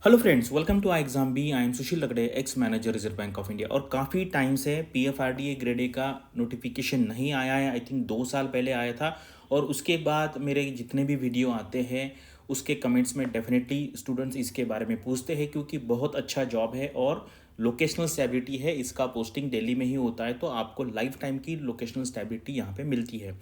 Hello friends, welcome to I exam B. I am Sushil Lakde, ex manager Reserve Bank of India. और काफ़ी time से PFRDA grade A का notification नहीं आया है। आई थिंक 2 साल पहले आया था। और उसके बाद मेरे जितने भी वीडियो आते हैं उसके कमेंट्स में डेफिनेटली स्टूडेंट्स इसके बारे में पूछते हैं, क्योंकि बहुत अच्छा जॉब है और लोकेशनल स्टेबिलिटी है। इसका पोस्टिंग दिल्ली में ही होता है, तो आपको लाइफ टाइम की लोकेशनल स्टेबिलिटी यहाँ पे मिलती है।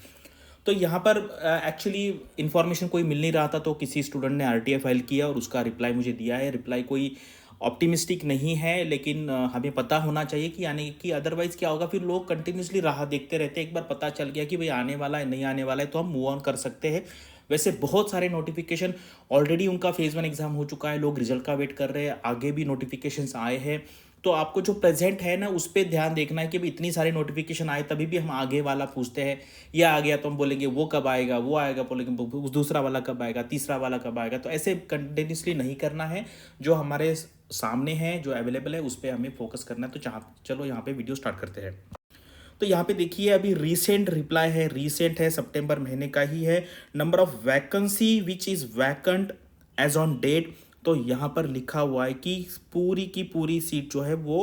तो यहाँ पर एक्चुअली इन्फॉर्मेशन कोई मिल नहीं रहा था, तो किसी स्टूडेंट ने आरटीआई फाइल किया और उसका रिप्लाई मुझे दिया है। रिप्लाई कोई ऑप्टिमिस्टिक नहीं है, लेकिन हमें पता होना चाहिए कि यानी कि अदरवाइज़ क्या होगा, फिर लोग कंटिन्यूसली राह देखते रहते हैं। एक बार पता चल गया कि भाई आने वाला है, नहीं आने वाला है, तो हम मूव ऑन कर सकते हैं। वैसे बहुत सारे नोटिफिकेशन ऑलरेडी, उनका फेज़ 1 एग्ज़ाम हो चुका है, लोग रिजल्ट का वेट कर रहे हैं, आगे भी नोटिफिकेशंस आए हैं। तो आपको जो प्रेजेंट है ना, उस पर ध्यान देखना है कि भाई इतनी सारे नोटिफिकेशन आए तभी भी हम आगे वाला पूछते हैं। ये आ गया तो हम बोलेंगे वो कब आएगा, वो आएगा बोलेंगे दूसरा वाला कब आएगा, तीसरा वाला कब आएगा। तो ऐसे कंटिन्यूसली नहीं करना है। जो हमारे सामने है, जो अवेलेबल है, उस पर हमें फोकस करना है। तो चलो यहाँ पे वीडियो स्टार्ट करते हैं। तो यहाँ पे देखिए, अभी रीसेंट रिप्लाई है, रीसेंट है, सितंबर महीने का ही है। Number of vacancy which is vacant as on date. तो यहाँ पर लिखा हुआ है कि पूरी की पूरी सीट जो है वो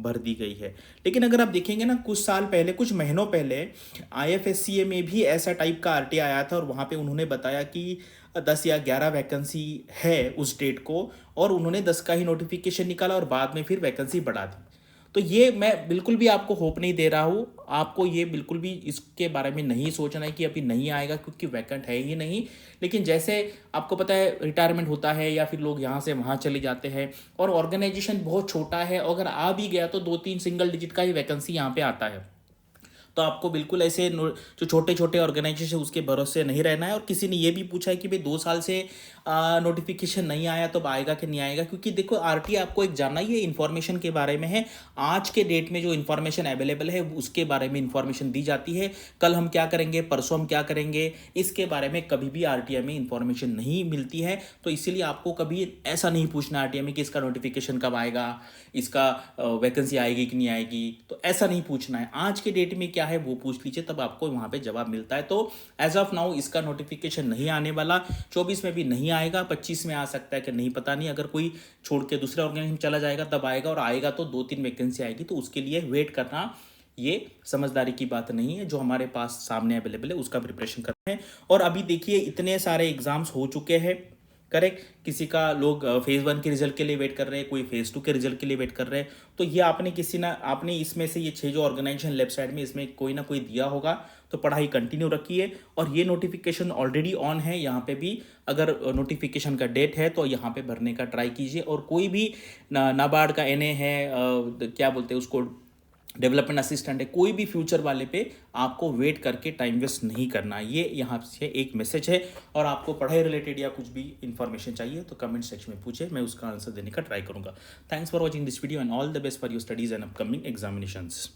भर दी गई है। लेकिन अगर आप देखेंगे ना, कुछ साल पहले, कुछ महीनों पहले आईएफएससीए में भी ऐसा टाइप का आरटीआई आया था, और वहाँ पे उन्होंने बताया कि 10 या 11 वैकेंसी है उस डेट को, और उन्होंने 10 का ही नोटिफिकेशन निकाला और बाद में फिर वैकेंसी बढ़ा दी। तो ये मैं बिल्कुल भी आपको होप नहीं दे रहा हूँ। आपको ये बिल्कुल भी इसके बारे में नहीं सोचना है कि अभी नहीं आएगा, क्योंकि वैकेंट है ही नहीं। लेकिन जैसे आपको पता है, रिटायरमेंट होता है या फिर लोग यहाँ से वहाँ चले जाते हैं, और ऑर्गेनाइजेशन बहुत छोटा है, अगर आ भी गया तो 2-3 सिंगल डिजिट का ही वैकेंसी यहाँ पे आता है। तो आपको बिल्कुल ऐसे जो छोटे छोटे ऑर्गेनाइजेशन उसके भरोसे नहीं रहना है। और किसी ने ये भी पूछा है कि भाई 2 साल से नोटिफिकेशन नहीं आया, तो अब आएगा कि नहीं आएगा। क्योंकि देखो, आरटीआई आपको एक जानना ही है, इन्फॉर्मेशन के बारे में है। आज के डेट में जो इन्फॉर्मेशन अवेलेबल है उसके बारे में इन्फॉर्मेशन दी जाती है। कल हम क्या करेंगे, परसों हम क्या करेंगे, इसके बारे में कभी भी आरटीआई में इन्फॉर्मेशन नहीं मिलती है। तो इसीलिए आपको कभी ऐसा नहीं पूछना आरटीआई में कि इसका नोटिफिकेशन कब आएगा, इसका वैकेंसी आएगी कि नहीं आएगी। तो ऐसा नहीं पूछना है। आज के डेट में क्या है वो पूछ लीजिए, तब आपको वहां पे जवाब मिलता है। तो एज ऑफ नाउ इसका नोटिफिकेशन नहीं आने वाला। 24 में भी नहीं आएगा, 25 में आ सकता है कि नहीं, पता नहीं। अगर कोई छोड़ के दूसरे ऑर्गेनाइजेशन चला जाएगा तब आएगा, और आएगा तो 2-3 वैकेंसी आएगी, तो उसके लिए वेट करना ये समझदारी की बात नहीं है। जो हमारे पास सामने अवेलेबल है उसका प्रिपरेशन करना है। और अभी देखिए, इतने सारे एग्जाम्स हो चुके हैं, करेक्ट। किसी का लोग फेज़ 1 के रिजल्ट के लिए वेट कर रहे हैं, कोई फेज़ 2 के रिजल्ट के लिए वेट कर रहे हैं। तो ये आपने इसमें से ये 6 जो ऑर्गेनाइजेशन लेफ्ट साइड में, इसमें कोई ना कोई दिया होगा। तो पढ़ाई कंटिन्यू रखिए। और ये नोटिफिकेशन ऑलरेडी ऑन है, यहाँ पे भी अगर नोटिफिकेशन का डेट है तो यहाँ पे भरने का ट्राई कीजिए। और कोई भी नाबार्ड का एनए है, क्या बोलते हैं उसको, डेवलपमेंट असिस्टेंट है, कोई भी फ्यूचर वाले पे आपको वेट करके टाइम वेस्ट नहीं करना। ये यहाँ से एक मैसेज है। और आपको पढ़ाई रिलेटेड या कुछ भी इंफॉर्मेशन चाहिए तो कमेंट सेक्शन में पूछे, मैं उसका आंसर देने का ट्राई करूँगा। Thanks for watching this video and all the best for your studies and upcoming examinations.